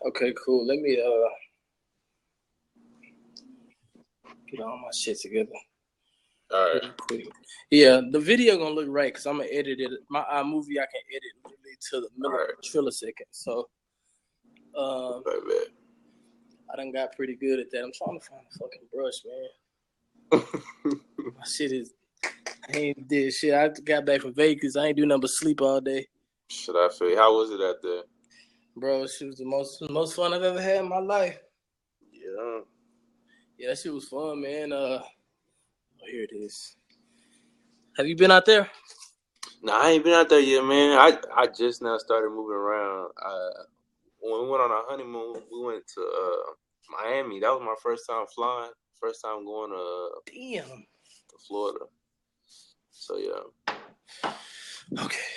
Okay, cool. Let me get all my shit together. All right. Real quick. Yeah, the video gonna look right because I'm gonna edit it. My iMovie I can edit literally to the millisecond. So I done got pretty good at that. I'm trying to find a fucking brush, man. My shit is I ain't did shit. I got back from Vegas. I ain't do nothing but sleep all day. Should I say how was it out there? Bro, she was the most fun I've ever had in my life. Yeah. Yeah, that shit was fun, man. Here it is. Have you been out there? No, I ain't been out there yet, man. I just now started moving around. When we went on our honeymoon, we went to Miami. That was my first time flying. First time going to Florida. So yeah. Okay.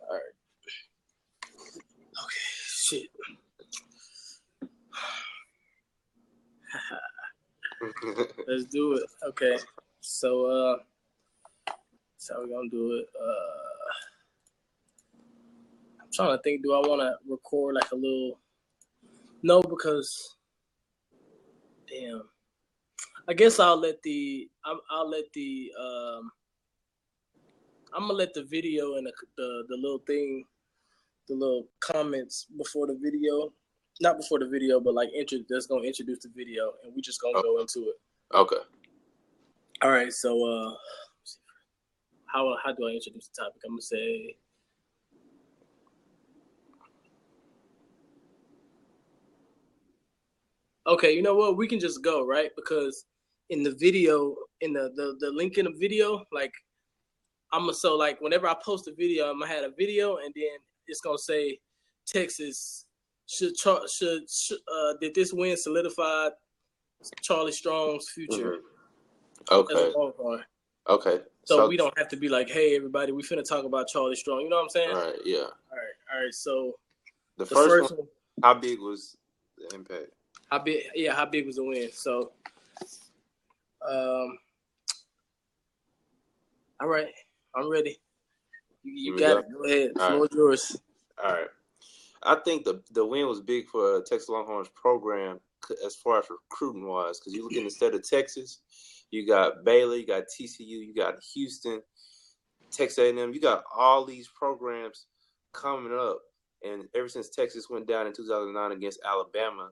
All right. Okay. Shit. Let's do it. Okay. So that's how we're gonna do it. I'm trying to think, do I wanna record like a little No, because damn. I guess I'm gonna let the video and the little thing, the little comments before the video, not before the video, but like that's gonna introduce the video, and we just gonna go into it. Okay. All right. So how do I introduce the topic? I'm gonna say. Okay, you know what? We can just go, right? Because in the video, in the link in the video, like like whenever I post a video, I'm gonna have a video, and then it's gonna say Texas did this win solidify Charlie Strong's future? Mm-hmm. Okay. Okay. So we don't have to be like, hey, everybody, we finna talk about Charlie Strong. You know what I'm saying? All right. Yeah. All right. So the first one, how big was the impact? How big was the win? So, all right, I'm ready. You got it. Go ahead. The floor is yours. All right. I think the win was big for Texas Longhorns program as far as recruiting wise, because you look in the state of Texas, you got Baylor, you got TCU, you got Houston, Texas A&M. You got all these programs coming up, and ever since Texas went down in 2009 against Alabama,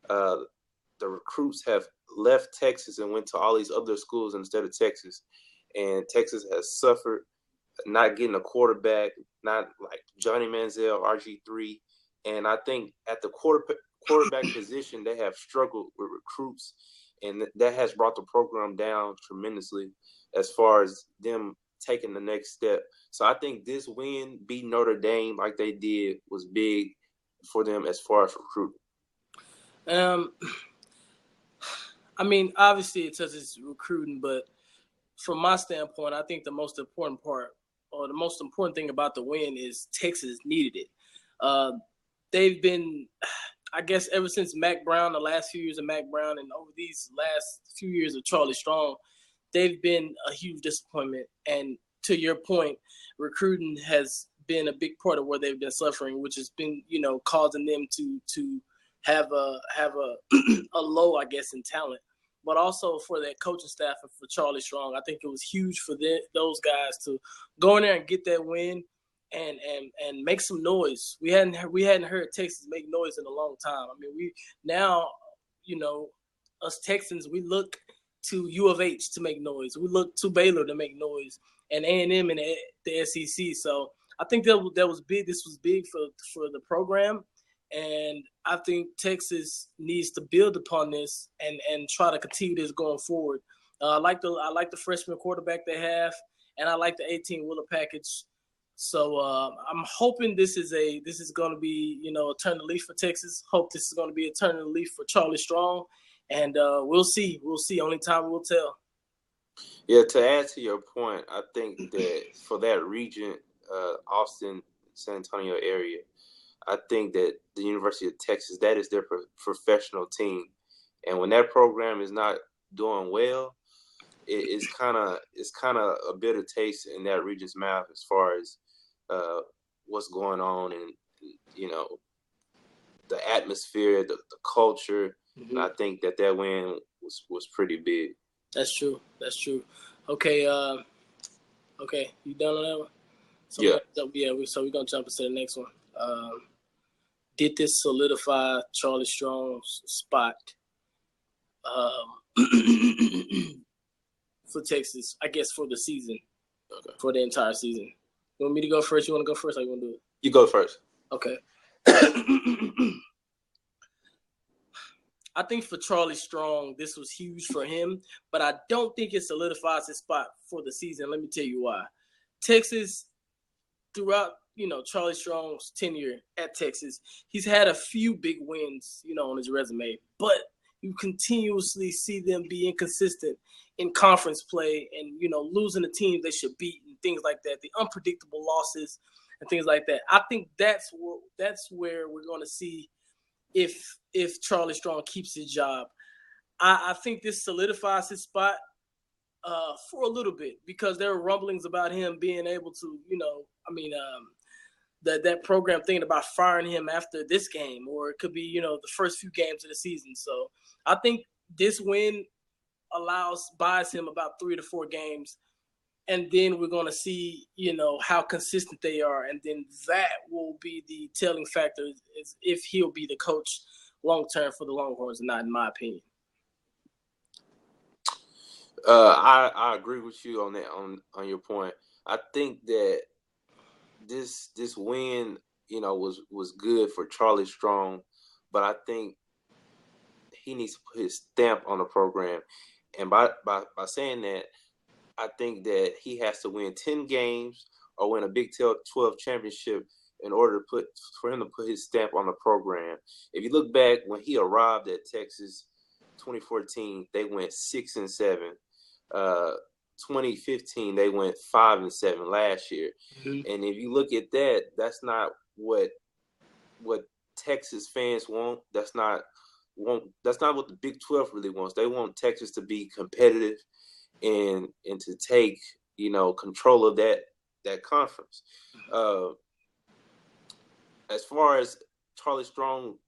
the recruits have left Texas and went to all these other schools instead of Texas, and Texas has suffered not getting a quarterback, not like Johnny Manziel, RG3, and I think at the quarterback position they have struggled with recruits, and that has brought the program down tremendously as far as them taking the next step. So I think this win, beating Notre Dame like they did, was big for them as far as recruiting. I mean, obviously it touches recruiting, but from my standpoint, I think the most important part, or the most important thing about the win, is Texas needed it. They've been, I guess, ever since Mack Brown, the last few years of Mack Brown, and over these last few years of Charlie Strong, they've been a huge disappointment. And to your point, recruiting has been a big part of where they've been suffering, which has been, causing them to have a a low, I guess, in talent. But also for that coaching staff and for Charlie Strong, I think it was huge for those guys to go in there and get that win and make some noise. We hadn't heard Texas make noise in a long time. I mean, we now, us Texans, we look to U of H to make noise. We look to Baylor to make noise, and A&M and the SEC. So I think that was big. This was big for the program. And I think Texas needs to build upon this and try to continue this going forward. I like the freshman quarterback they have, and I like the 18-wheeler package. So I'm hoping this is going to be a turn of leaf for Texas. Hope this is going to be a turn of leaf for Charlie Strong, and we'll see. We'll see. Only time will tell. Yeah, to add to your point, I think that for that region, Austin, San Antonio area, I think that the University of Texas, that is their professional team. And when that program is not doing well, it's kind of a bitter taste in that region's mouth as far as what's going on and the atmosphere, the culture. Mm-hmm. And I think that win was pretty big. That's true. Okay, okay, you done on that one? So yeah. So we're gonna jump into the next one. Did this solidify Charlie Strong's spot for Texas? I guess for the season, for the entire season. You want me to go first? You want to go first? Or you want to do it? You go first. Okay. I think for Charlie Strong, this was huge for him, but I don't think it solidifies his spot for the season. Let me tell you why. Texas, throughout, Charlie Strong's tenure at Texas, he's had a few big wins, on his resume, but you continuously see them be inconsistent in conference play and, losing the teams they should beat and things like that, the unpredictable losses and things like that. I think that's where we're going to see if Charlie Strong keeps his job. I think this solidifies his spot for a little bit because there are rumblings about him being able to, that program thinking about firing him after this game, or it could be, the first few games of the season. So I think this win buys him about 3 to 4 games. And then we're going to see, how consistent they are. And then that will be the telling factor is if he'll be the coach long-term for the Longhorns or not, in my opinion. I agree with you on that, on your point. I think that this win, was good for Charlie Strong, but I think he needs to put his stamp on the program. And by saying that, I think that he has to win 10 games or win a Big 12 championship in order for him to put his stamp on the program. If you look back when he arrived at Texas, 2014, they went 6-7. 2015, they went 5-7 last year. Mm-hmm. And if you look at that, that's not what Texas fans want. That's not what the Big 12 really wants. They want Texas to be competitive and to take, control of that conference. As far as Charlie Strong,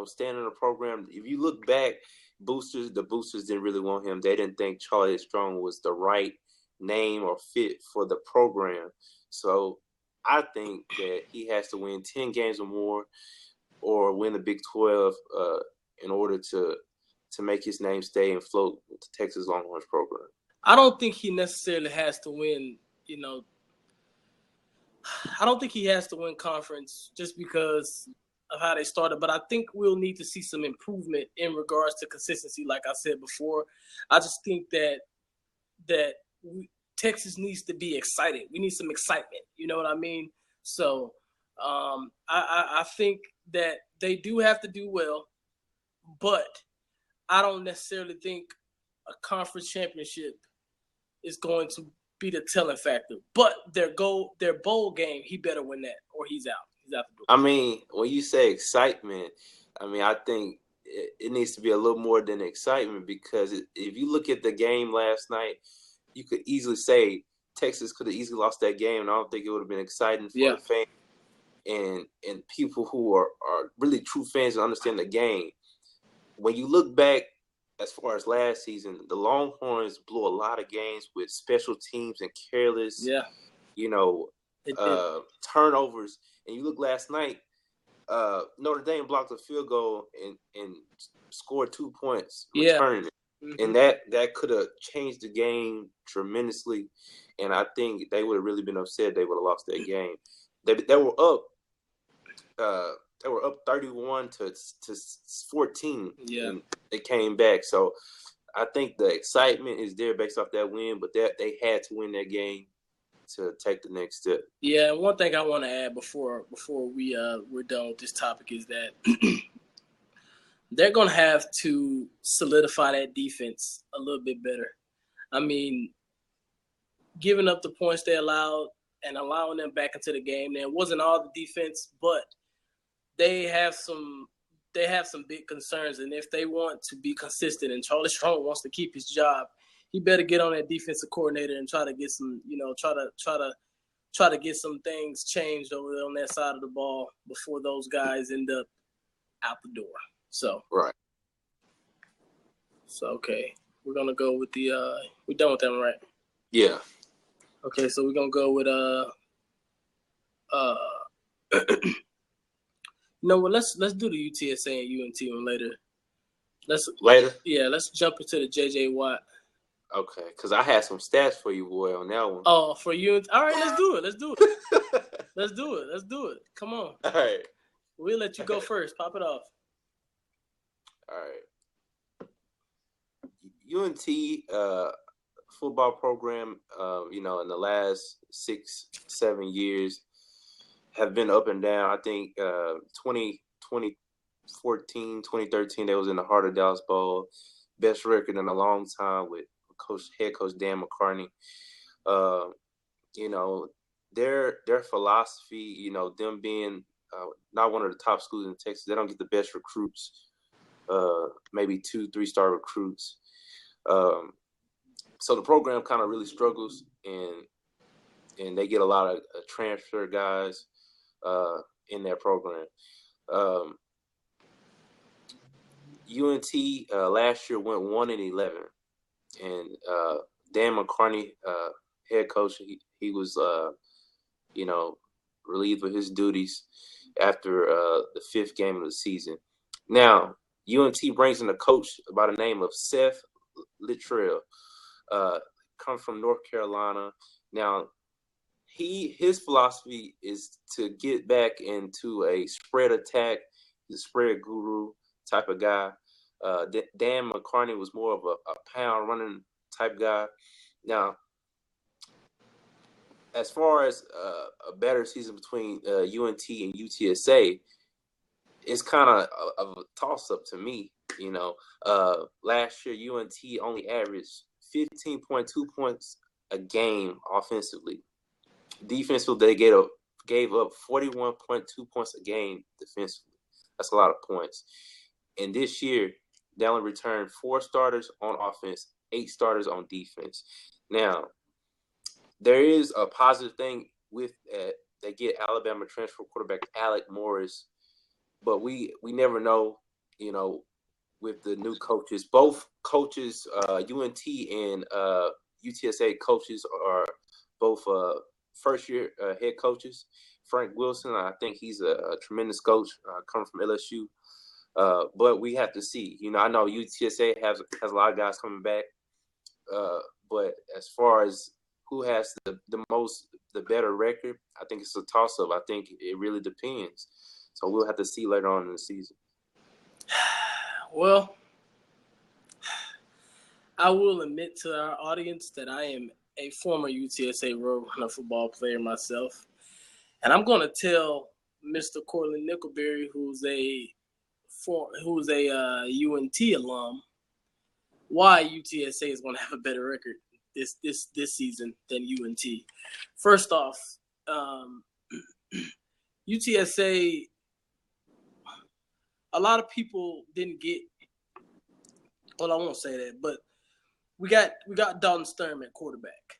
staying in the program, if you look back, the boosters didn't really want him. They didn't think Charlie Strong was the right name or fit for the program. So I think that he has to win 10 games or more or win the Big 12 in order to make his name stay and float with the Texas Longhorns program. I don't think he necessarily has to win, I don't think he has to win conference just because of how they started, but I think we'll need to see some improvement in regards to consistency, like I said before. I just think that Texas needs to be excited. We need some excitement, you know what I mean? So I think that they do have to do well, but I don't necessarily think a conference championship is going to be the telling factor. But their bowl game, he better win that or he's out. He's out the door. I mean, when you say excitement, I think it needs to be a little more than excitement because if you look at the game last night, you could easily say Texas could have easily lost that game, and I don't think it would have been exciting for the fans and people who are really true fans and understand the game. When you look back, as far as last season, the Longhorns blew a lot of games with special teams and careless, turnovers. And you look last night, Notre Dame blocked a field goal and scored 2 points returning it. Mm-hmm. And that could have changed the game tremendously. And I think they would have really been upset they would have lost that game. They were up. They were up 31 to 14. Yeah, and they came back. So I think the excitement is there based off that win, but they had to win that game to take the next step. Yeah, and one thing I want to add before we're done with this topic is that they're going to have to solidify that defense a little bit better. I mean, giving up the points they allowed and allowing them back into the game, it wasn't all the defense, but they have some big concerns. And if they want to be consistent and Charlie Strong wants to keep his job, he better get on that defensive coordinator and try to get some, try to try to get some things changed over there on that side of the ball before those guys end up out the door. So right. So okay, we're gonna go with the. We're done with that one, right? Yeah. Okay, so we're gonna go with You know what? Let's do the UTSA and UNT one later. Let's jump into the JJ Watt. Okay, because I had some stats for you, boy, on that one. Oh, for you? All right, let's do it. Let's do it. Come on. All right. We'll let you go first. Pop it off. All right. UNT football program, in the last 6-7 years have been up and down. I think 2014, 2013, they was in the Heart of Dallas Bowl. Best record in a long time with head coach Dan McCartney. Their philosophy, them being not one of the top schools in Texas, they don't get the best recruits, maybe 2-3-star recruits. So the program kind of really struggles, and they get a lot of transfer guys in their program. UNT last year went 1-11, and Dan McCartney, head coach, he was relieved of his duties after the 5th game of the season. Now UNT brings in a coach by the name of Seth Littrell, comes from North Carolina. Now his philosophy is to get back into a spread attack, the spread guru type of guy. Dan McCartney was more of a pound running type guy. Now, as far as a better season between UNT and UTSA, it's kind of a toss-up to me. Last year UNT only averaged 15.2 points a game offensively. Defensively, they gave up 41.2 points a game defensively. That's a lot of points. And this year, they only returned 4 starters on offense, 8 starters on defense. Now, there is a positive thing with they get Alabama transfer quarterback Alec Morris, but we never know, with the new coaches. Both coaches, UNT and UTSA coaches, are both first-year head coaches. Frank Wilson, I think he's a tremendous coach, coming from LSU. But we have to see. I know UTSA has a lot of guys coming back, but as far as who has the better record, I think it's a toss-up. I think it really depends. So we'll have to see later on in the season. Well, I will admit to our audience that I am a former UTSA Roadrunner football player myself, and I'm going to tell Mr. Cortland Nickelberry, who's a UNT alum, why UTSA is going to have a better record this season than UNT. First off, UTSA, a lot of people didn't get. Well, I won't say that, but we got Dalton Sturm at quarterback,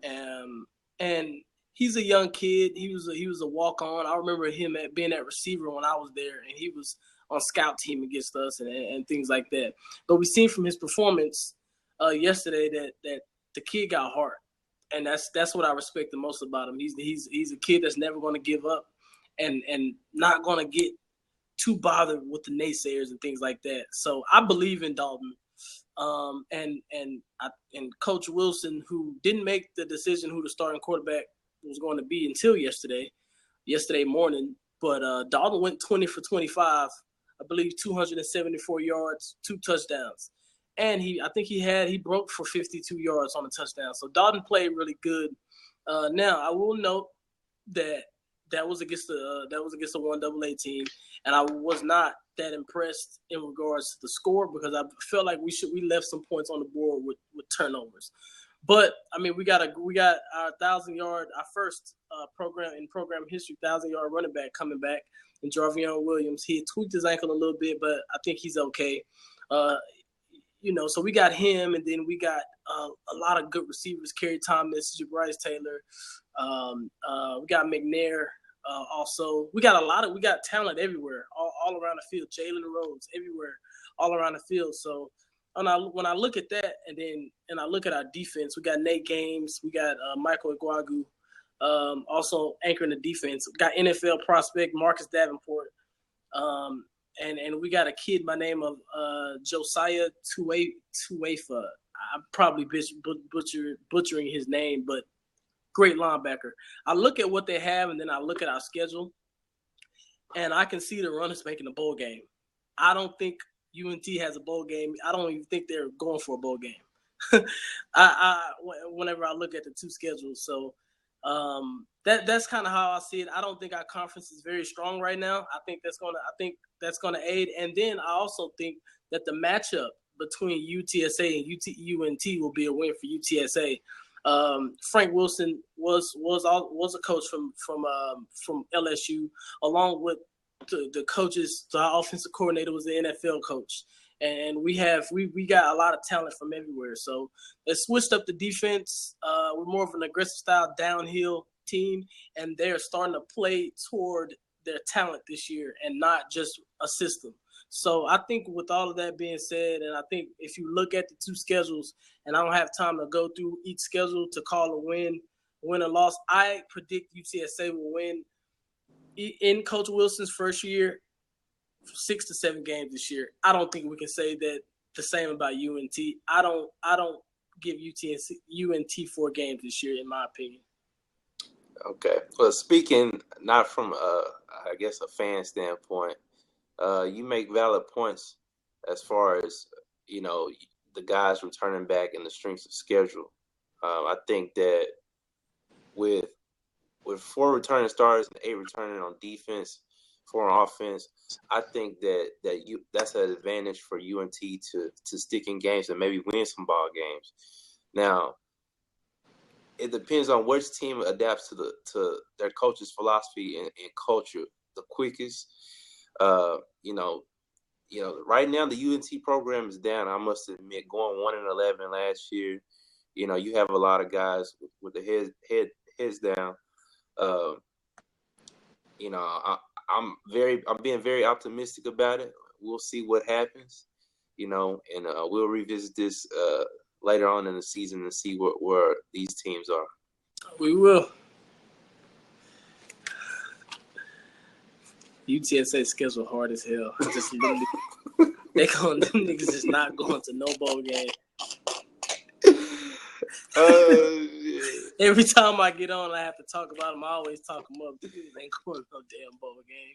and he's a young kid. He was a walk on. I remember him being at receiver when I was there, and he was on scout team against us and things like that. But we seen from his performance yesterday that the kid got heart, and that's what I respect the most about him. He's a kid that's never going to give up, and not going to get too bothered with the naysayers and things like that. So I believe in Dalton, and Coach Wilson, who didn't make the decision who the starting quarterback was going to be until yesterday morning. But Dalton went 20 for 25, I believe 274 yards, 2 touchdowns. And I think he broke for 52 yards on a touchdown. So Dalton played really good. Now I will note that was against a 1AA team, and I was not that impressed in regards to the score because I felt like we left some points on the board with turnovers. But I mean, we got our 1,000-yard, our first program history 1,000-yard running back coming back, in Jarvion Williams. He had tweaked his ankle a little bit, but I think he's okay. So we got him, and then we got a lot of good receivers: Kerry Thomas, Jabarius Taylor, We got McNair. Also, we got talent everywhere, all around the field. Jalen Rhodes everywhere, all around the field. So when I look at that, and I look at our defense, we got Nate Gaines, we got Michael Iguagu, also anchoring the defense. We got NFL prospect Marcus Davenport, and we got a kid by name of Josiah Tuefa. I'm probably butchering his name, but great linebacker. I look at what they have, and then I look at our schedule, and I can see the runners making a bowl game. I don't think UNT has a bowl game. I don't even think they're going for a bowl game. Whenever I look at the two schedules, so that's kind of how I see it. I don't think our conference is very strong right now. I think that's gonna aid, and then I also think that the matchup between UTSA and UNT will be a win for UTSA. Frank Wilson was a coach from LSU, along with the coaches. The offensive coordinator was the NFL coach, and we got a lot of talent from everywhere. So they switched up the defense. We're more of an aggressive style downhill team, and they're starting to play toward their talent this year and not just a system. So I think with all of that being said, and I think if you look at the two schedules, and I don't have time to go through each schedule to call a win or loss, I predict UTSA will win in Coach Wilson's first year, 6 to 7 games this year. I don't think we can say that the same about UNT. I don't give UNT 4 games this year, in my opinion. Okay. Well, speaking not from I guess a fan standpoint, you make valid points as far as, the guys returning back and the strength of schedule. I think that with 4 returning starters and 8 returning on defense, 4 on offense, I think that's an advantage for UNT to stick in games and maybe win some ball games. Now, it depends on which team adapts to their coach's philosophy and culture the quickest. Right now the UNT program is down. I must admit, going 1-11 last year. You have a lot of guys with the heads down. I'm being very optimistic about it. We'll see what happens. And we'll revisit this later on in the season and see where these teams are. We will. UTSA schedule hard as hell. Just literally, them niggas is not going to no bowl game. Every time I get on, I have to talk about them. I always talk them up. Niggas ain't going to no damn bowl game,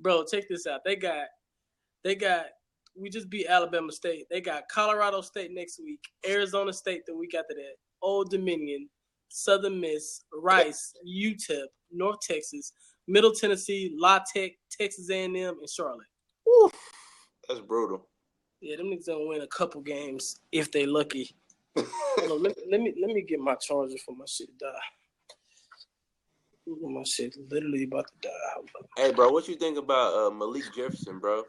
bro. Check this out. They got. We just beat Alabama State. They got Colorado State next week, Arizona State the week after that, Old Dominion, Southern Miss, Rice, UTEP, North Texas, Middle Tennessee, La Tech, Texas A&M, and Charlotte. Woo. That's brutal. Yeah, them niggas gonna win a couple games if they lucky. let me get my charger for my shit to die. My shit literally about to die. Hey, bro, what you think about Malik Jefferson, bro?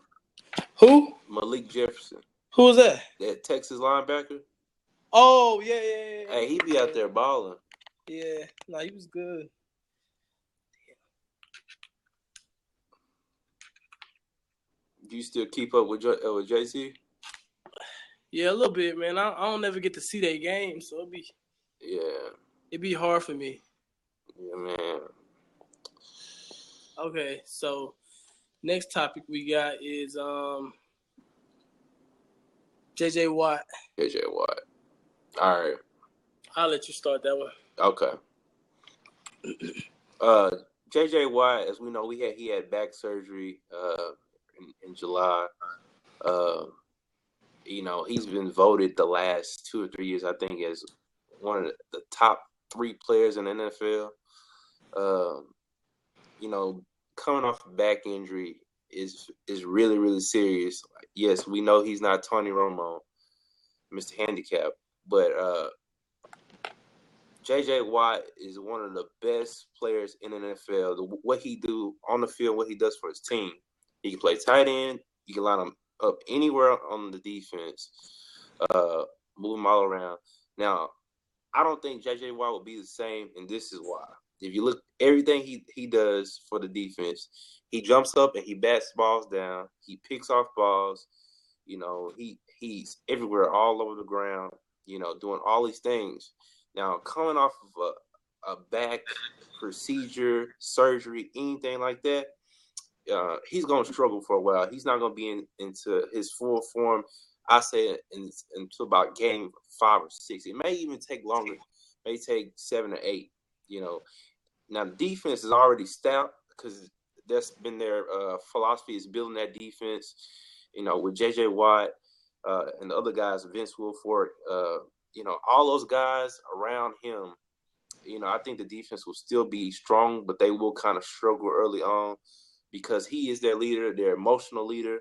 Who? Malik Jefferson. Who was that? That Texas linebacker. Oh yeah. Hey, he be out there balling. Yeah, no, he was good. Do you still keep up with JC? Yeah, a little bit, man. I don't ever get to see their game, so it'd be hard for me. Yeah, man. Okay, so next topic we got is JJ Watt. JJ Watt. All right. I'll let you start that one. Okay. JJ Watt, as we know, he had back surgery in July. He's been voted the last 2 or 3 years, I think, as one of the top 3 players in the NFL. Coming off a back injury is really, really serious. Yes, we know he's not Tony Romo, Mr. Handicap, but JJ Watt is one of the best players in the NFL. What he do on the field, what he does for his team. He can play tight end. You can line him up anywhere on the defense, move him all around. Now, I don't think JJ Watt will be the same, and this is why. If you look everything he does for the defense, he jumps up and he bats balls down. He picks off balls. He's everywhere, all over the ground. Doing all these things. Now coming off of a back procedure, surgery, anything like that, he's going to struggle for a while. He's not going to be into his full form. I say until about game 5 or 6. It may even take longer. It may take 7 or 8. Now the defense is already stout because that's been their philosophy, is building that defense. With J.J. Watt and the other guys, Vince Wilfork, all those guys around him. I think the defense will still be strong, but they will kind of struggle early on because he is their leader, their emotional leader.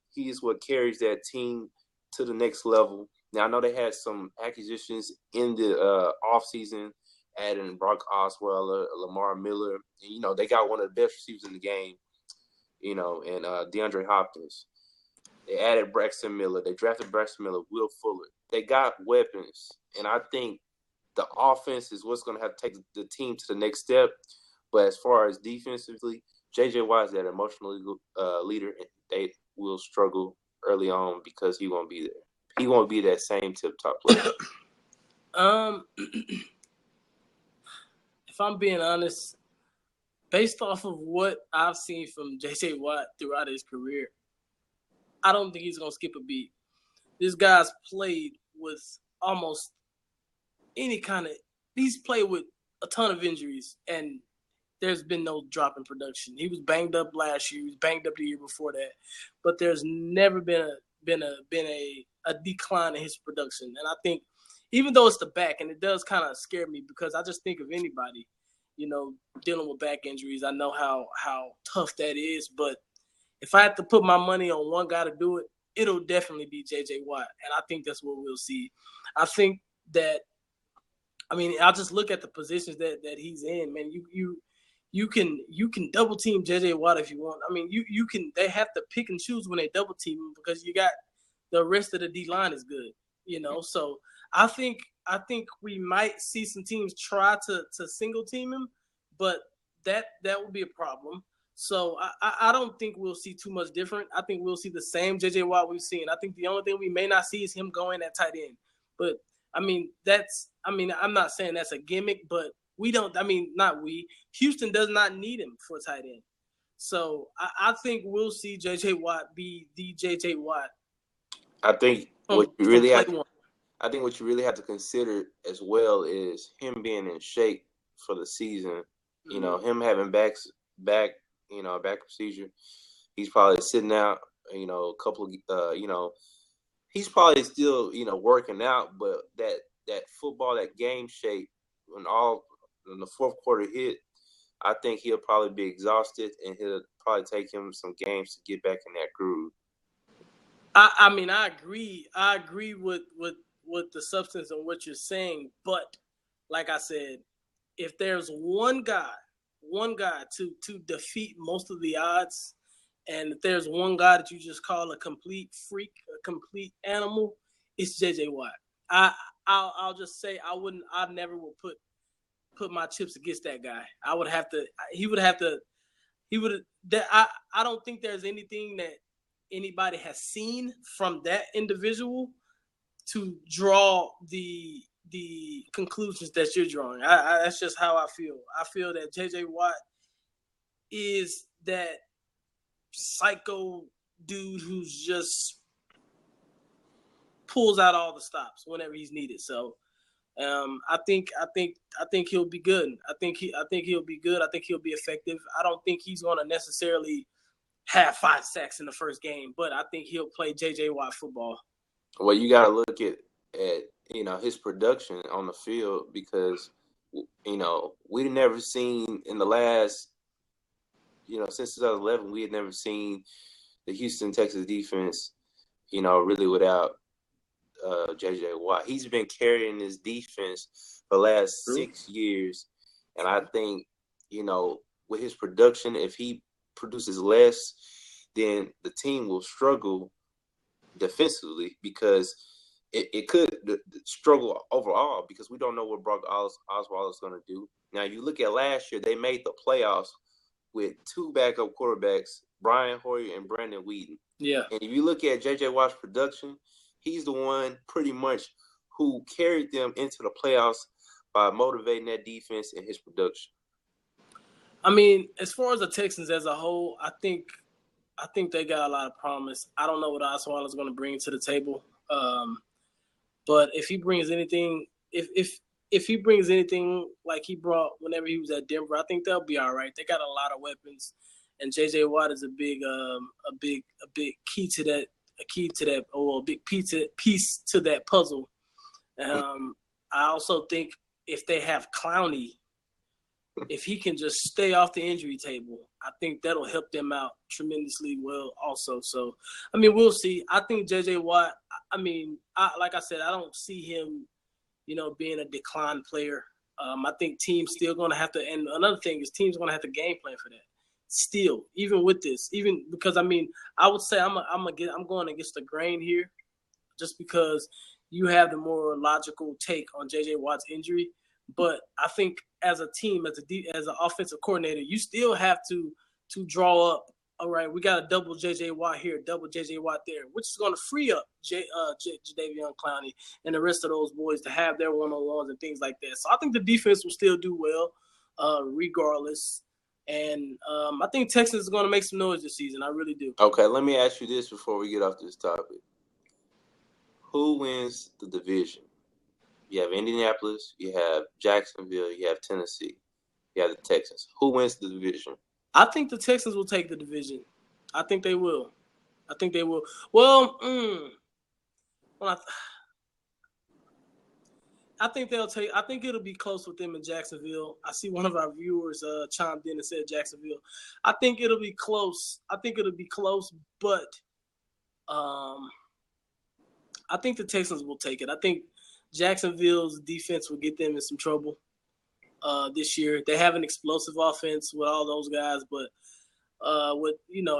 He is what carries that team to the next level. Now, I know they had some acquisitions in the offseason, adding Brock Osweiler, Lamar Miller. And, they got one of the best receivers in the game, and DeAndre Hopkins. They added Braxton Miller. They drafted Braxton Miller, Will Fuller. They got weapons, and I think the offense is what's going to have to take the team to the next step. But as far as defensively, J.J. Watt is that emotional leader, and they will struggle early on because he won't be there. He won't be that same tip-top player. If I'm being honest, based off of what I've seen from J.J. Watt throughout his career, I don't think he's going to skip a beat. This guy's played with almost any kind of – he's played with a ton of injuries, and there's been no drop in production. He was banged up last year. He was banged up the year before that. But there's never been a decline in his production. And I think even though it's the back, and it does kind of scare me because I just think of anybody, dealing with back injuries. I know how tough that is. But if I had to put my money on one guy to do it, it'll definitely be J.J. Watt. And I think that's what we'll see. I think that – I'll just look at the positions that he's in, man. You can double team J.J. Watt if you want. You can. They have to pick and choose when they double team him because you got the rest of the D line is good. So I think we might see some teams try to single team him, but that will be a problem. So I don't think we'll see too much different. I think we'll see the same J.J. Watt we've seen. I think the only thing we may not see is him going at tight end. But I'm not saying that's a gimmick, but we don't. Not we. Houston does not need him for tight end. So I think we'll see J.J. Watt be the J.J. Watt. I think what you really have to consider as well is him being in shape for the season. Mm-hmm. Him having back procedure. He's probably sitting out. A couple of he's probably still working out, but that football, that game shape, when the fourth quarter hit, I think he'll probably be exhausted, and it'll probably take him some games to get back in that groove. I agree. I agree with the substance of what you're saying, but like I said, if there's one guy to defeat most of the odds, and if there's one guy that you just call a complete freak, a complete animal, it's J.J. Watt. I'll just say I never would put my chips against that guy. I don't think there's anything that anybody has seen from that individual to draw the conclusions that you're drawing. That's just how I feel. I feel that J.J. Watt is that psycho dude who's just pulls out all the stops whenever he's needed. So I think he'll be good. I think he'll be good. I think he'll be effective. I don't think he's going to necessarily have 5 sacks in the first game, but I think he'll play J.J. Watt football. Well, you got to look at his production on the field because we've never seen in the last since 2011 we had never seen the Houston Texas defense really without J.J. Watt. He's been carrying this defense for the last 6 years, and I think with his production, if he produces less, then the team will struggle defensively because it could struggle overall because we don't know what Brock Osweiler is going to do. Now, you look at last year, they made the playoffs with two backup quarterbacks, Brian Hoyer and Brandon Whedon. Yeah. And if you look at J.J. Watt's production, he's the one pretty much who carried them into the playoffs by motivating that defense and his production. I mean, as far as the Texans as a whole, I think they got a lot of promise. I don't know what Osweiler is going to bring to the table, but if he brings anything, if he brings anything like he brought whenever he was at Denver, I think they'll be all right. They got a lot of weapons, and J.J. Watt is a big key to that, or a big piece to that puzzle. I also think if they have Clowney, if he can just stay off the injury table, I think that'll help them out tremendously well also. So, I mean, we'll see. I think J.J. Watt, like I said, I don't see him, being a decline player. I think teams still going to have to – and another thing is teams going to have to game plan for that. Still, even with this, even because, I would say I'm going against the grain here just because you have the more logical take on J.J. Watt's injury. But I think as a team, as an offensive coordinator, you still have to draw up. All right, we got a double J.J. Watt here, double J.J. Watt there, which is going to free up Jadeveon Clowney and the rest of those boys to have their one-on-ones and things like that. So I think the defense will still do well, regardless. And I think Texas is going to make some noise this season. I really do. Okay, let me ask you this before we get off this topic. Who wins the division? You have Indianapolis, you have Jacksonville, you have Tennessee, you have the Texans. Who wins the division? I think the Texans will take the division. I think they will. Well, I think they'll take. I think it'll be close with them in Jacksonville. I see one of our viewers chimed in and said Jacksonville. I think it'll be close. But I think the Texans will take it. I think Jacksonville's defense will get them in some trouble this year. They have an explosive offense with all those guys, but with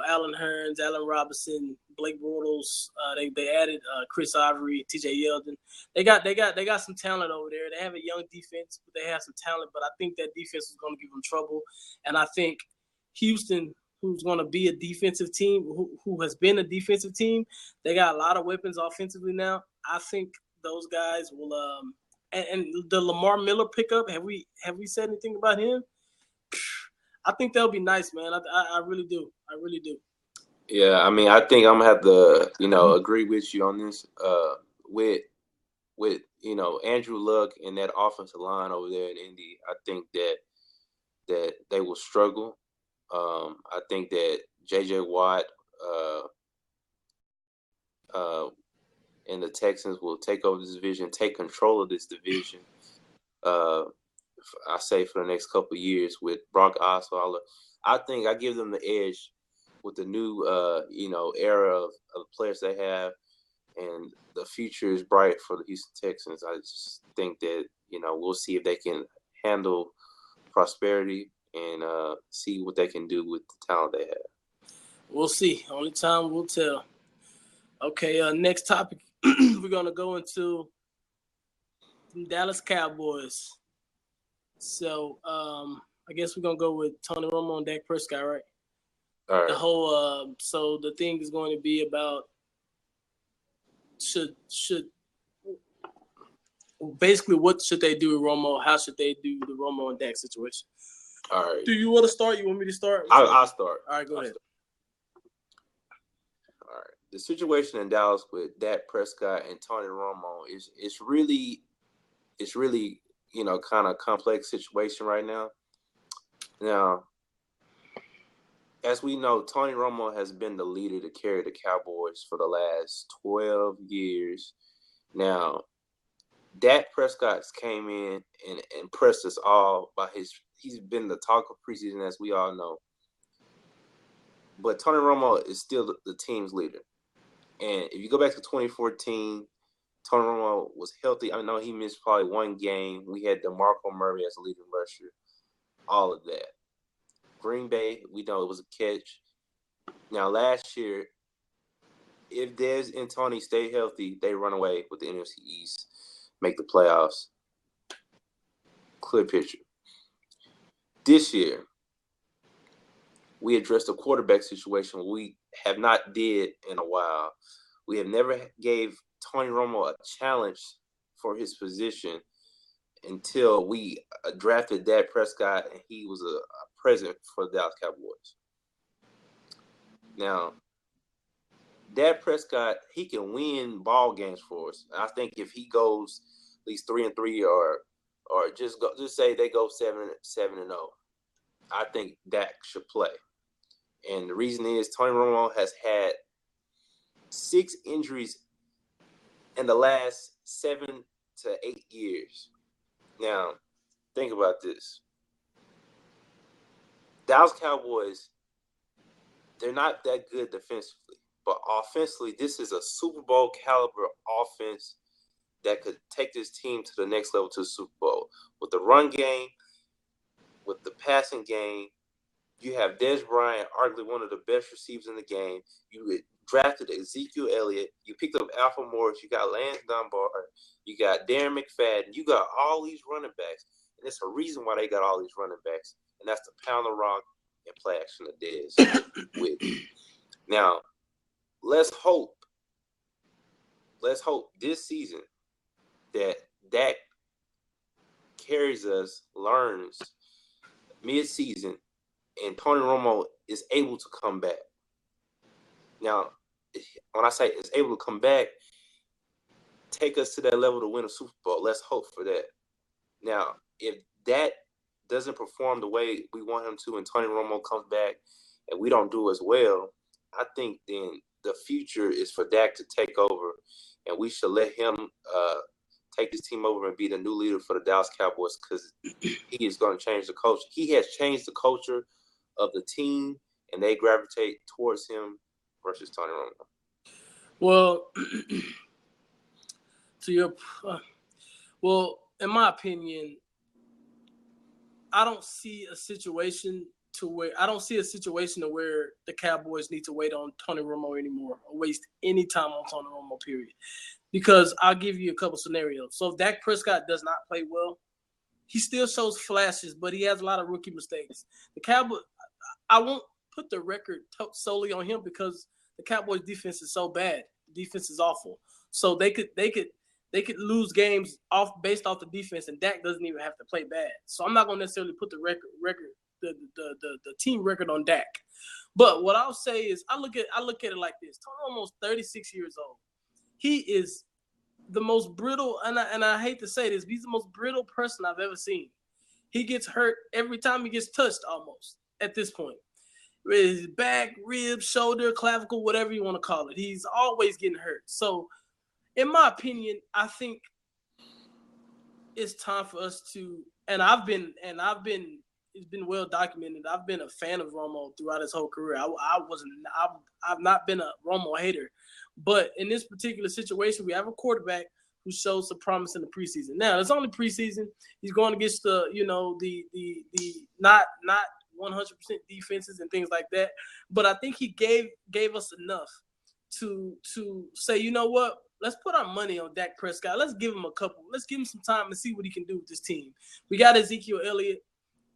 Allen Hurns, Allen Robinson, Blake Bortles, they added Chris Ivory, T.J. Yeldon. They got some talent over there. They have a young defense, but they have some talent. But I think that defense is going to give them trouble, and I think Houston, who's going to be a defensive team, who has been a defensive team, they got a lot of weapons offensively now. I think those guys will and the Lamar Miller pickup, have we said anything about him? I think that'll be nice, man. I really do. Yeah, I think I'm gonna have to, agree with you on this. With Andrew Luck and that offensive line over there in Indy, I think that they will struggle. I think that J.J. Watt and the Texans will take over this division, take control of this division. I say for the next couple of years with Brock Osweiler. I think I give them the edge with the new, era of players they have, and the future is bright for the Houston Texans. I just think that, we'll see if they can handle prosperity and see what they can do with the talent they have. We'll see. Only time will tell. Okay, next topic. We're going to go into the Dallas Cowboys. So, I guess we're going to go with Tony Romo and Dak Prescott, right? All right. The whole so the thing is going to be about basically what should they do with Romo? How should they do the Romo and Dak situation? All right. Do you want to start? You want me to start? I'll start. All right, go ahead. All right. The situation in Dallas with Dak Prescott and Tony Romo is really kind of complex situation right now. Now, as we know, Tony Romo has been the leader to carry the Cowboys for the last 12 years. Now, Dak Prescott came in and impressed us all by he's been the talk of preseason, as we all know. But Tony Romo is still the team's leader. And if you go back to 2014, Tony Romo was healthy. I know he missed probably one game. We had DeMarco Murray as a leading rusher. All of that. Green Bay, we know it was a catch. Now, last year, if Dez and Tony stay healthy, they run away with the NFC East, make the playoffs. Clear picture. This year, we addressed a quarterback situation we have not did in a while. We have never gave Tony Romo a challenge for his position until we drafted Dak Prescott, and he was a present for the Dallas Cowboys. Now, Dak Prescott, he can win ball games for us. I think if he goes at least 3-3 or just say they go 7-0, I think Dak should play. And the reason is Tony Romo has had 6 injuries in the last 7 to 8 years. Now, think about this. Dallas Cowboys, they're not that good defensively. But offensively, this is a Super Bowl caliber offense that could take this team to the next level, to the Super Bowl. With the run game, with the passing game, you have Dez Bryant, arguably one of the best receivers in the game. You drafted Ezekiel Elliott. You picked up Alfred Morris. You got Lance Dunbar. You got Darren McFadden. You got all these running backs. And there's a reason why they got all these running backs. And that's the pound the rock and play action of Dez with. Now, let's hope this season that Dak carries us, learns mid-season, and Tony Romo is able to come back. Now, when I say is able to come back, take us to that level to win a Super Bowl. Let's hope for that. Now, if that doesn't perform the way we want him to and Tony Romo comes back and we don't do as well, I think then the future is for Dak to take over, and we should let him take this team over and be the new leader for the Dallas Cowboys, because he is going to change the culture. He has changed the culture of the team, and they gravitate towards him versus Tony Romo. Well, in my opinion, I don't see a situation where the Cowboys need to wait on Tony Romo anymore or waste any time on Tony Romo, period. Because I'll give you a couple scenarios. So if Dak Prescott does not play well, he still shows flashes, but he has a lot of rookie mistakes. The Cowboys, I won't put the record solely on him because the Cowboys defense is so bad. The defense is awful. So they could lose games based off the defense, and Dak doesn't even have to play bad. So I'm not going to necessarily put the the team record on Dak. But what I'll say is I look at it like this. Tony Romo's 36 years old. He is the most brittle, and I hate to say this, but he's the most brittle person I've ever seen. He gets hurt every time he gets touched almost at this point. With his back, rib, shoulder, clavicle, whatever you want to call it. He's always getting hurt. So in my opinion, I think it's time for us to, it's been well documented. I've been a fan of Romo throughout his whole career. I've not been a Romo hater, but in this particular situation, we have a quarterback who shows some promise in the preseason. Now it's only preseason. He's going against the not 100% defenses and things like that. But I think he gave us enough to say, you know what? Let's put our money on Dak Prescott. Let's give him Let's give him some time and see what he can do with this team. We got Ezekiel Elliott,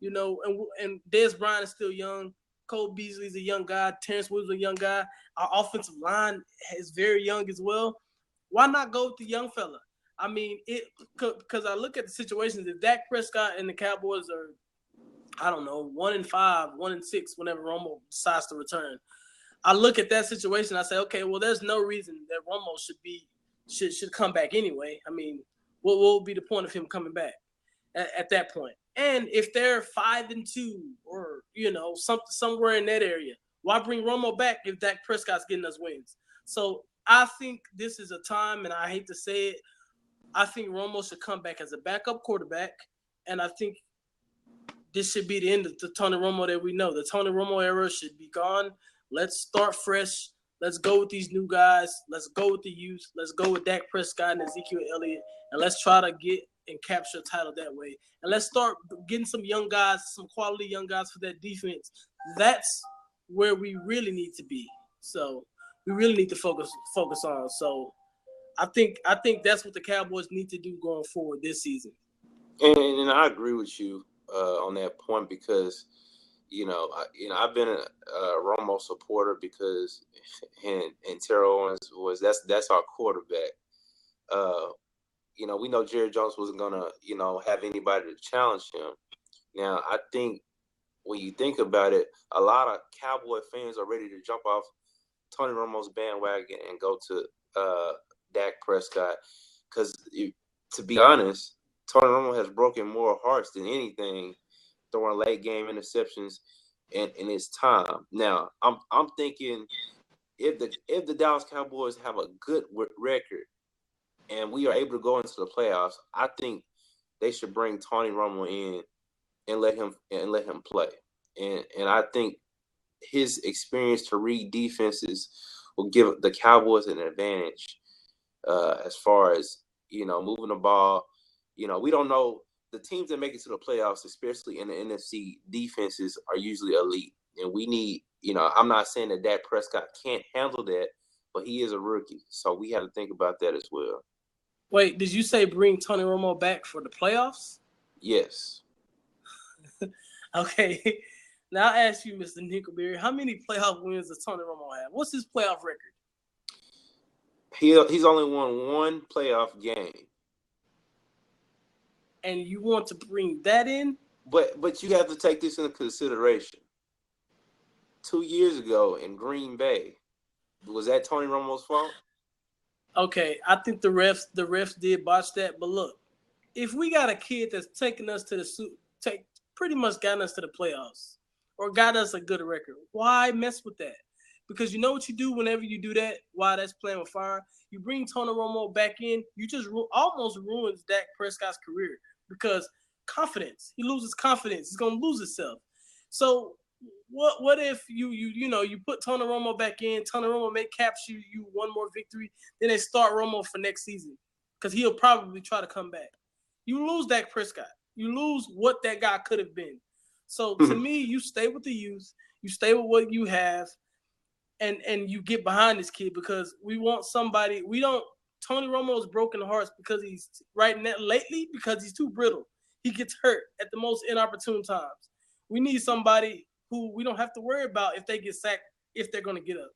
and Dez Bryant is still young. Cole Beasley's a young guy. Terrence Williams is a young guy. Our offensive line is very young as well. Why not go with the young fella? I mean, because I look at the situations. If Dak Prescott and the Cowboys are, 1-5, 1-6, whenever Romo decides to return, I look at that situation. I say, okay, well, there's no reason that Romo should come back anyway. I mean, what will be the point of him coming back at that point? And if they're 5-2 or somewhere in that area, why bring Romo back if Dak Prescott's getting us wins? So I think this is a time, and I hate to say it, I think Romo should come back as a backup quarterback, and I think this should be the end of the Tony Romo that we know. The Tony Romo era should be gone. Let's start fresh. Let's go with these new guys. Let's go with the youth. Let's go with Dak Prescott and Ezekiel Elliott, and let's try to get and capture a title that way. And let's start getting some young guys, some quality young guys for that defense. That's where we really need to be. So we really need to focus on. So I think that's what the Cowboys need to do going forward this season. And I agree with you. on that point because I've been a Romo supporter because and Terrell Owens that's our quarterback. We know Jerry Jones wasn't gonna have anybody to challenge him. Now I think when you think about it, a lot of Cowboy fans are ready to jump off Tony Romo's bandwagon and go to Dak Prescott because to be honest, Tony Romo has broken more hearts than anything throwing late game interceptions in his time. Now, I'm thinking if the Dallas Cowboys have a good record and we are able to go into the playoffs, I think they should bring Tony Romo in and let him play. And I think his experience to read defenses will give the Cowboys an advantage as far as moving the ball. We don't know. The teams that make it to the playoffs, especially in the NFC, defenses are usually elite. And we need, I'm not saying that Dak Prescott can't handle that, but he is a rookie. So we have to think about that as well. Wait, did you say bring Tony Romo back for the playoffs? Yes. Okay. Now I'll ask you, Mr. Nickelberry, how many playoff wins does Tony Romo have? What's his playoff record? He's only won one playoff game. And you want to bring that in? But you have to take this into consideration. 2 years ago in Green Bay, was that Tony Romo's fault? Okay, I think the refs did botch that. But look, if we got a kid that's taking us to pretty much gotten us to the playoffs or got us a good record, why mess with that? Because you know what you do whenever you do that, while that's playing with fire? You bring Tony Romo back in, you just almost ruins Dak Prescott's career because confidence. He loses confidence. He's going to lose himself. So what if you put Tony Romo back in, Tony Romo may capture you one more victory, then they start Romo for next season because he'll probably try to come back. You lose Dak Prescott. You lose what that guy could have been. So to me, you stay with the youth. You stay with what you have. And you get behind this kid because we want somebody. Tony Romo's broken hearts because he's lately because he's too brittle. He gets hurt at the most inopportune times. We need somebody who we don't have to worry about if they get sacked, if they're going to get up.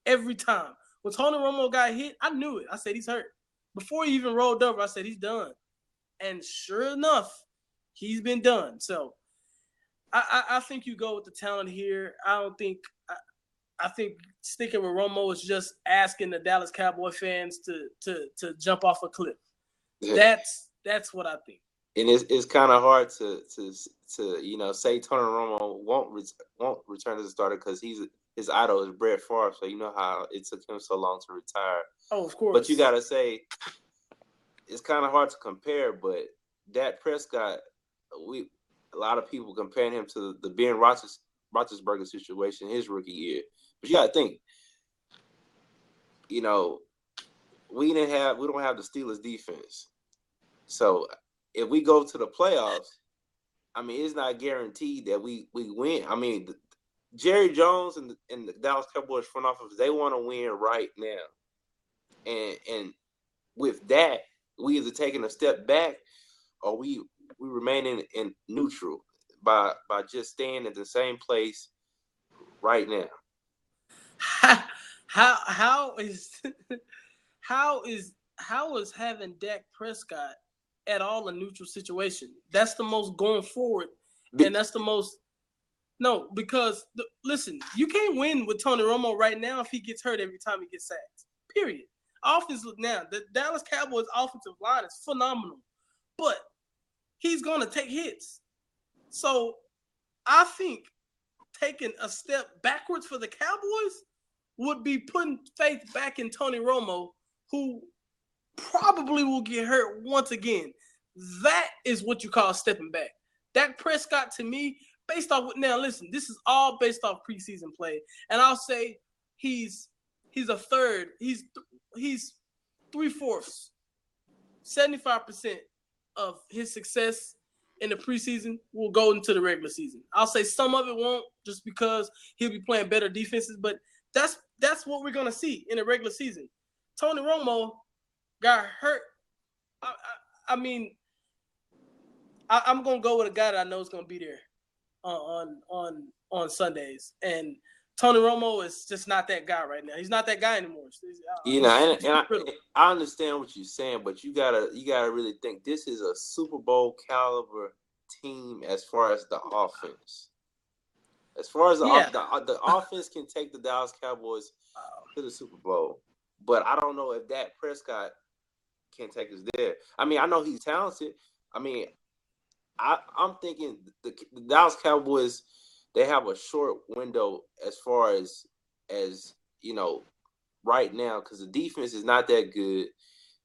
Every time. When Tony Romo got hit, I knew it. I said, he's hurt. Before he even rolled over, I said, he's done. And sure enough, he's been done. So I think you go with the talent here. I think sticking with Romo is just asking the Dallas Cowboy fans to jump off a cliff. Yeah. That's what I think. And it's kind of hard to say Tony Romo won't return as a starter because his idol is Brett Favre, so you know how it took him so long to retire. Oh, of course. But you gotta say it's kind of hard to compare. But Dak Prescott, a lot of people comparing him to the Ben Roethlisberger situation his rookie year. But you gotta think, we don't have the Steelers defense. So if we go to the playoffs, I mean, it's not guaranteed that we win. I mean, Jerry Jones and the Dallas Cowboys front office, they want to win right now. And with that, we either taking a step back or we remain in neutral by just staying at the same place right now. How is having Dak Prescott at all a neutral situation? That's the most going forward, and that's the most because listen, you can't win with Tony Romo right now if he gets hurt every time he gets sacked. Period. Offense look now. The Dallas Cowboys offensive line is phenomenal, but he's gonna take hits. So I think taking a step backwards for the Cowboys would be putting faith back in Tony Romo, who probably will get hurt once again. That is what you call stepping back. Dak Prescott, to me, based off now, listen, this is all based off preseason play, and I'll say he's a third. He's 3/4, 75% of his success in the preseason will go into the regular season. I'll say some of it won't, just because he'll be playing better defenses, but that's what we're gonna see in the regular season. Tony Romo got hurt. I mean, I'm gonna go with a guy that I know is gonna be there on Sundays, and Tony Romo is just not that guy right now. He's not that guy anymore. You know, I understand what you're saying, but you gotta really think this is a Super Bowl caliber team as far as the offense. As far as the offense can take the Dallas Cowboys to the Super Bowl, but I don't know if Dak Prescott can take us there. I mean, I know he's talented. I mean, I'm thinking the Dallas Cowboys, they have a short window as far as you know right now because the defense is not that good.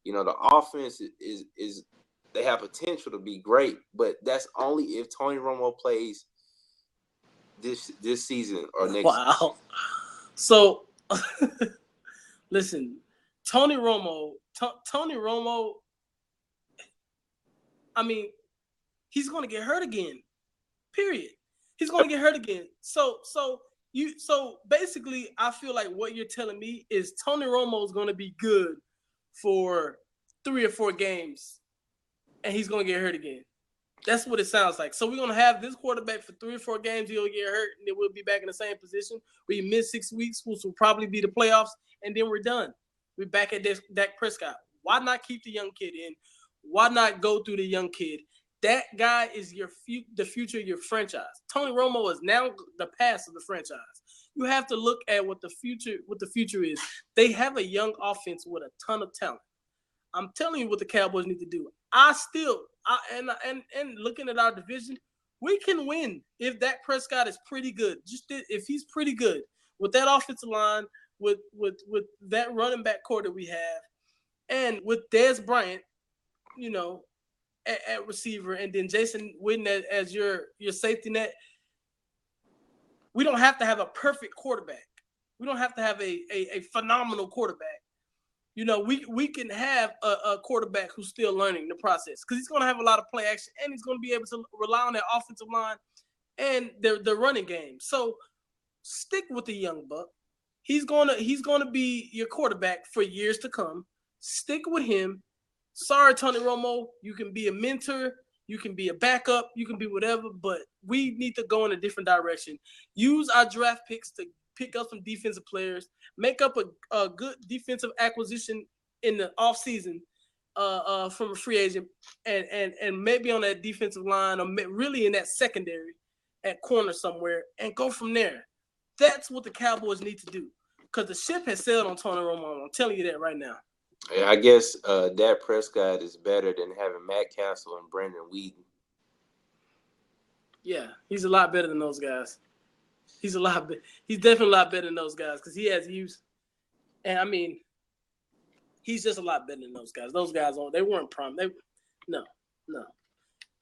You know, the offense is they have potential to be great, but that's only if Tony Romo plays this season or next. Wow. So, listen, Tony Romo. I mean, he's going to get hurt again. Period. He's going to get hurt again. So basically, I feel like what you're telling me is Tony Romo is going to be good for 3 or 4 games, and he's going to get hurt again. That's what it sounds like. So we're going to have this quarterback for 3 or 4 games. He'll get hurt, and then we'll be back in the same position. We miss 6 weeks, which will probably be the playoffs, and then we're done. We're back at Dak Prescott. Why not keep the young kid in? Why not go through the young kid? That guy is the future of your franchise. Tony Romo is now the past of the franchise. You have to look at what the future is. They have a young offense with a ton of talent. I'm telling you what the Cowboys need to do. And looking at our division, we can win if Dak Prescott is pretty good. Just if he's pretty good with that offensive line, with that running back core that we have, and with Dez Bryant, you know, at receiver, and then Jason Witten as your safety net. We don't have to have a perfect quarterback. We don't have to have a phenomenal quarterback. You know, we can have a quarterback who's still learning the process because he's going to have a lot of play action and he's going to be able to rely on that offensive line and the running game. So stick with the young buck. He's gonna be your quarterback for years to come. Stick with him. Sorry, Tony Romo, you can be a mentor, you can be a backup, you can be whatever, but we need to go in a different direction. Use our draft picks to pick up some defensive players, make up a good defensive acquisition in the offseason from a free agent, and maybe on that defensive line or really in that secondary at corner somewhere, and go from there. That's what the Cowboys need to do because the ship has sailed on Tony Romo. I'm telling you that right now. I guess Dak Prescott is better than having Matt Castle and Brandon Weeden. Yeah, he's a lot better than those guys. He's definitely a lot better than those guys because he has use. And I mean, he's just a lot better than those guys. Those guys they weren't prime. No.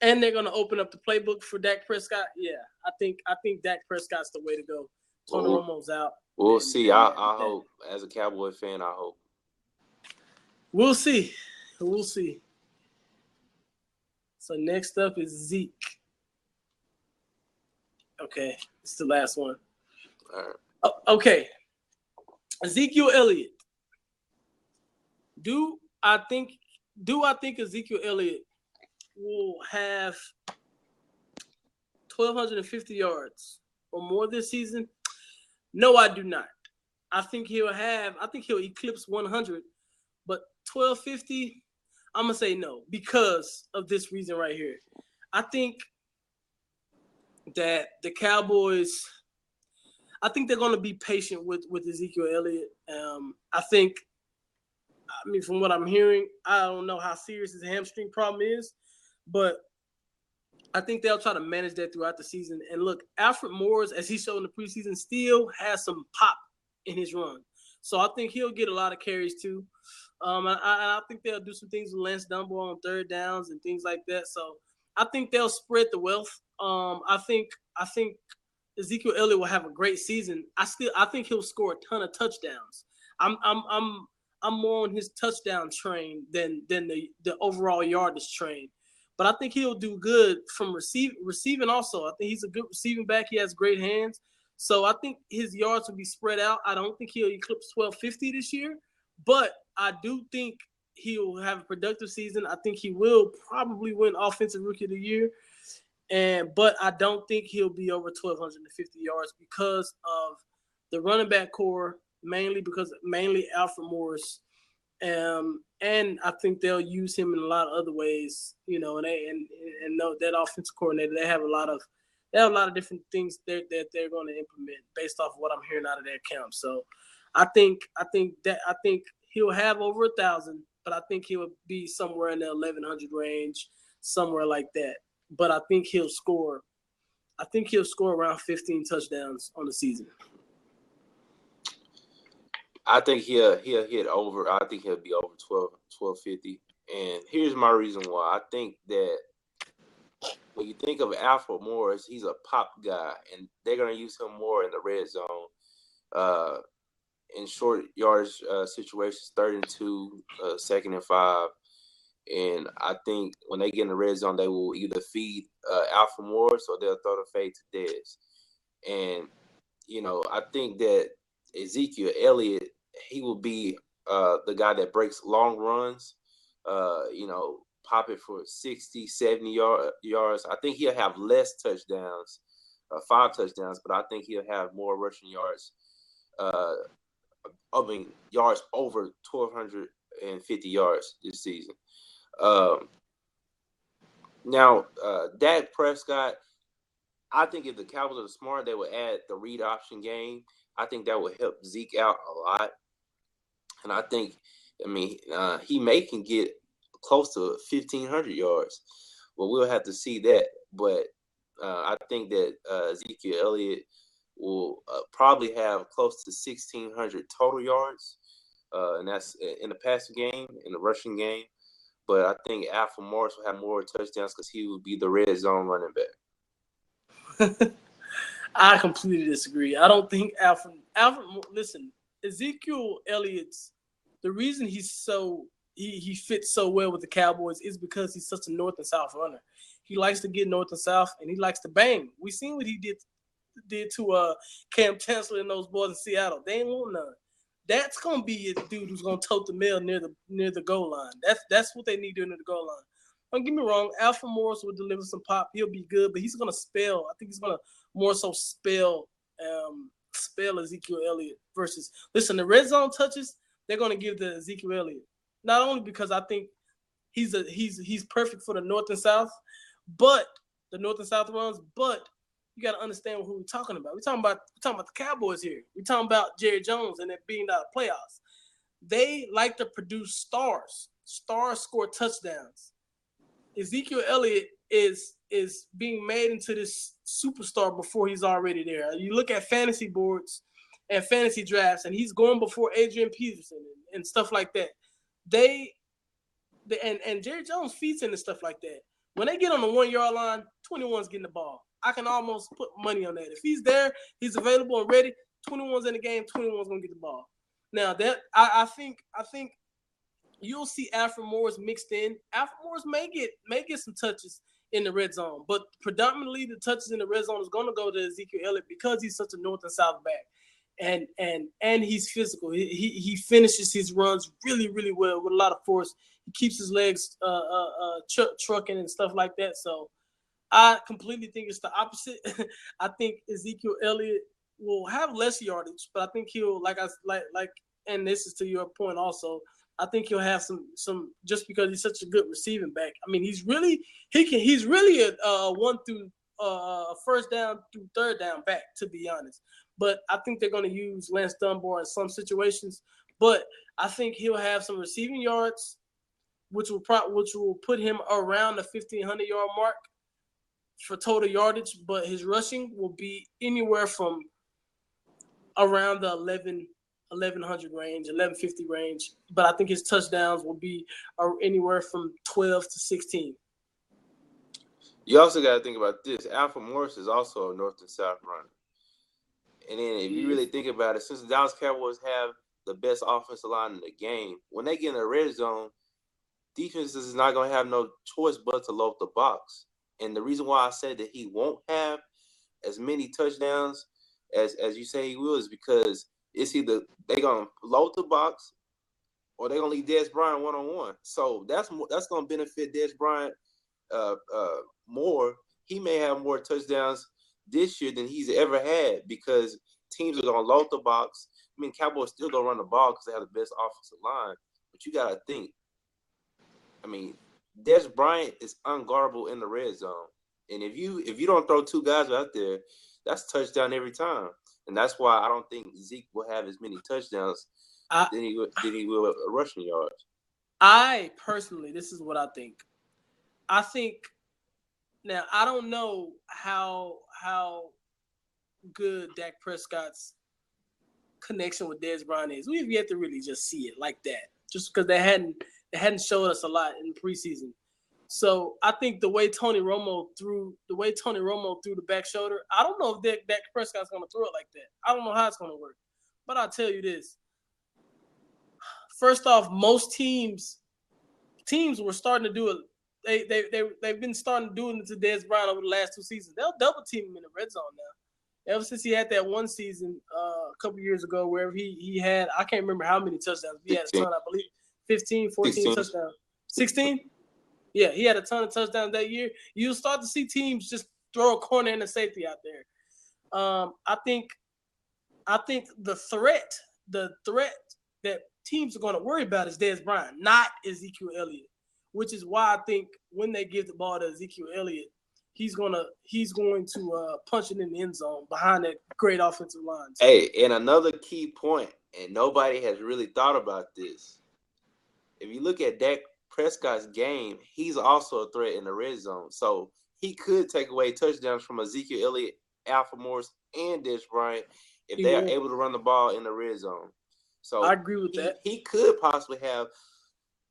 And they're gonna open up the playbook for Dak Prescott. Yeah, I think Dak Prescott's the way to go. Tony Romo's out. We'll see. I hope, as a Cowboy fan, I hope. We'll see. So next up is Zeke. Okay, it's the last one. All right. Okay, Ezekiel Elliott. Do I think Ezekiel Elliott will have 1,250 yards or more this season? No, I do not. I think he'll eclipse 100, but 1,250, I'm gonna say no because of this reason right here. I think that the Cowboys, I think they're gonna be patient with Ezekiel Elliott. I mean, from what I'm hearing, I don't know how serious his hamstring problem is, but I think they'll try to manage that throughout the season. And look, Alfred Morris, as he showed in the preseason, still has some pop in his run. So I think he'll get a lot of carries too. I think they'll do some things with Lance Dunbar on third downs and things like that. So I think they'll spread the wealth. I think Ezekiel Elliott will have a great season. I think he'll score a ton of touchdowns. I'm more on his touchdown train than the overall yardage train. But I think he'll do good from receiving also. I think he's a good receiving back. He has great hands. So I think his yards will be spread out. I don't think he'll eclipse 1,250 this year. But I do think he'll have a productive season. I think he will probably win Offensive Rookie of the Year. But I don't think he'll be over 1,250 yards because of the running back core, mainly Alfred Morris. And I think they'll use him in a lot of other ways, and know that offensive coordinator, they have a lot of different things that they're going to implement based off of what I'm hearing out of their camp. So I think he'll have over 1,000, but I think he'll be somewhere in the 1,100 range, somewhere like that. But I think he'll score around 15 touchdowns on the season. I think he'll hit over. I think he'll be over 1,250. And here's my reason why. I think that when you think of Alfred Morris, he's a pop guy, and they're going to use him more in the red zone, in short yardage situations, 3rd and 2, 2nd and 5. And I think when they get in the red zone, they will either feed Alfred Morris or they'll throw the fade to Dez. And, I think that Ezekiel Elliott, he will be the guy that breaks long runs, pop it for 60, 70 yards. I think he'll have less touchdowns, 5 touchdowns, but I think he'll have more rushing yards. Yards over 1,250 yards this season. Now, Dak Prescott, I think if the Cowboys are smart, they would add the read option game. I think that would help Zeke out a lot. And I think, he can get close to 1,500 yards. Well, we'll have to see that. But I think that Ezekiel Elliott will probably have close to 1,600 total yards. And that's in the passing game, in the rushing game. But I think Alfred Morris will have more touchdowns because he will be the red zone running back. I completely disagree. I don't think Alfred. Listen, Ezekiel Elliott's, the reason he fits so well with the Cowboys is because he's such a north and south runner. He likes to get north and south, and he likes to bang. We seen what he did to Cam Chancellor and those boys in Seattle. They ain't want none. That's gonna be a dude who's gonna tote the mail near the goal line. That's what they need doing at the goal line. Don't get me wrong, Alfred Morris will deliver some pop. He'll be good, but he's gonna spell. I think he's gonna more so spell Ezekiel Elliott versus. Listen, the red zone touches they're gonna give to Ezekiel Elliott. Not only because I think he's perfect for the north and south, but the north and south runs, but you got to understand who we're talking about. We're talking about the Cowboys here. We're talking about Jerry Jones and it being out of playoffs. They like to produce stars. Stars score touchdowns. Ezekiel Elliott is being made into this superstar before he's already there. You look at fantasy boards and fantasy drafts, and he's going before Adrian Peterson and stuff like that. And Jerry Jones feeds into stuff like that. When they get on the 1-yard line, 21's getting the ball. I can almost put money on that. If he's there, he's available and ready, 21's in the game, 21's gonna get the ball. Now that I think you'll see Alfred Morris mixed in. Alfred Morris may get some touches in the red zone, but predominantly the touches in the red zone is gonna go to Ezekiel Elliott because he's such a north and south back. And he's physical. He finishes his runs really, really well with a lot of force. He keeps his legs trucking and stuff like that. So I completely think it's the opposite. I think Ezekiel Elliott will have less yardage, but I think he'll and this is to your point also. I think he'll have some just because he's such a good receiving back. I mean, he's really a 1 through first down through third down back, to be honest. But I think they're going to use Lance Dunbar in some situations. But I think he'll have some receiving yards, which will put him around the 1,500-yard mark for total yardage. But his rushing will be anywhere from around the 1,100 range, 1,150 range. But I think his touchdowns will be anywhere from 12 to 16. You also got to think about this. Alfred Morris is also a north and south runner. And then if you really think about it, since the Dallas Cowboys have the best offensive line in the game, when they get in the red zone, defenses is not going to have no choice but to load the box. And the reason why I said that he won't have as many touchdowns as you say he will is because it's either they're going to load the box or they're gonna leave Dez Bryant one-on-one. So that's gonna benefit Dez Bryant more. He may have more touchdowns this year than he's ever had because teams are gonna load the box. I mean, Cowboys still gonna run the ball because they have the best offensive line, but you gotta think. I mean, Dez Bryant is unguardable in the red zone, and if you don't throw two guys out there, that's touchdown every time. And that's why I don't think Zeke will have as many touchdowns than he will rushing yards. I personally, this is what I think. I think now I don't know how good Dak Prescott's connection with Dez Bryant is. We've yet to really just see it like that, just because they hadn't showed us a lot in preseason. So I think the way Tony Romo threw the back shoulder, I don't know if Dak Prescott's going to throw it like that. I don't know how it's going to work. But I'll tell you this. First off, most teams were starting to do it. They've been starting to do it to Dez Bryant over the last 2 seasons. They'll double team him in the red zone now. Ever since he had that one season a couple years ago where he had, I can't remember how many touchdowns. He had a ton, I believe, 15, 14 16. Touchdowns. 16? Yeah, he had a ton of touchdowns that year. You'll start to see teams just throw a corner and a safety out there. I think the threat that teams are going to worry about is Dez Bryant, not Ezekiel Elliott, which is why I think when they give the ball to Ezekiel Elliott, he's going to punch it in the end zone behind that great offensive line. Hey, and another key point, and nobody has really thought about this. If you look at Dak Prescott's game, he's also a threat in the red zone. So he could take away touchdowns from Ezekiel Elliott, Alfred Morris, and Dez Bryant if they are able to run the ball in the red zone. So I agree with that. He could possibly have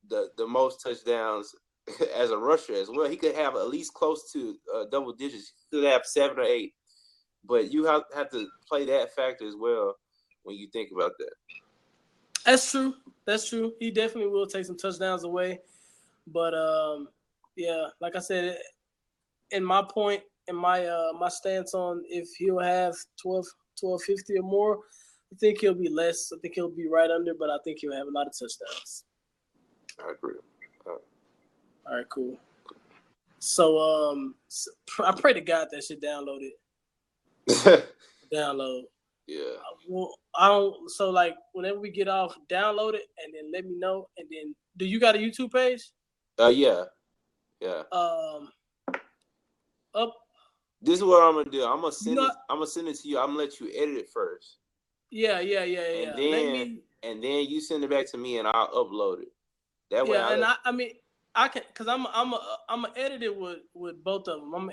the most touchdowns as a rusher as well. He could have at least close to double digits. He could have 7 or 8. But you have to play that factor as well when you think about that. That's true. He definitely will take some touchdowns away. But yeah, like I said, in my point, in my stance on if he'll have 1250 or more, I think he'll be less. I think he'll be right under, but I think he'll have a lot of touchdowns. I agree. All right, cool. So I pray to God that shit downloaded. Download. Yeah. Well, I don't. So like, whenever we get off, download it and then let me know. And then, do you got a YouTube page? Yeah. Up. This is what I'm gonna do. I'm gonna send it to you. I'm gonna let you edit it first. Yeah. And then you send it back to me, and I'll upload it. That way. I can, cause I'm gonna edit it with both of them. I'm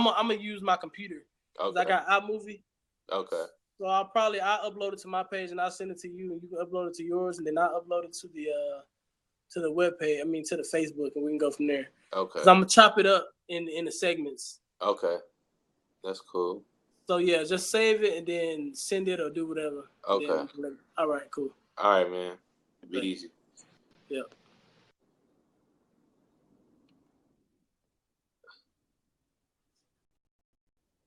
gonna use my computer. Okay. I got iMovie. Okay. So I'll upload it to my page and I'll send it to you, and you can upload it to yours, and then I'll upload it to the web page. I mean, to the Facebook, and we can go from there. Okay. Cause I'm gonna chop it up in the segments. Okay. That's cool. So yeah, just save it and then send it or do whatever. Okay. All right, cool. All right, man. Be easy. Yep.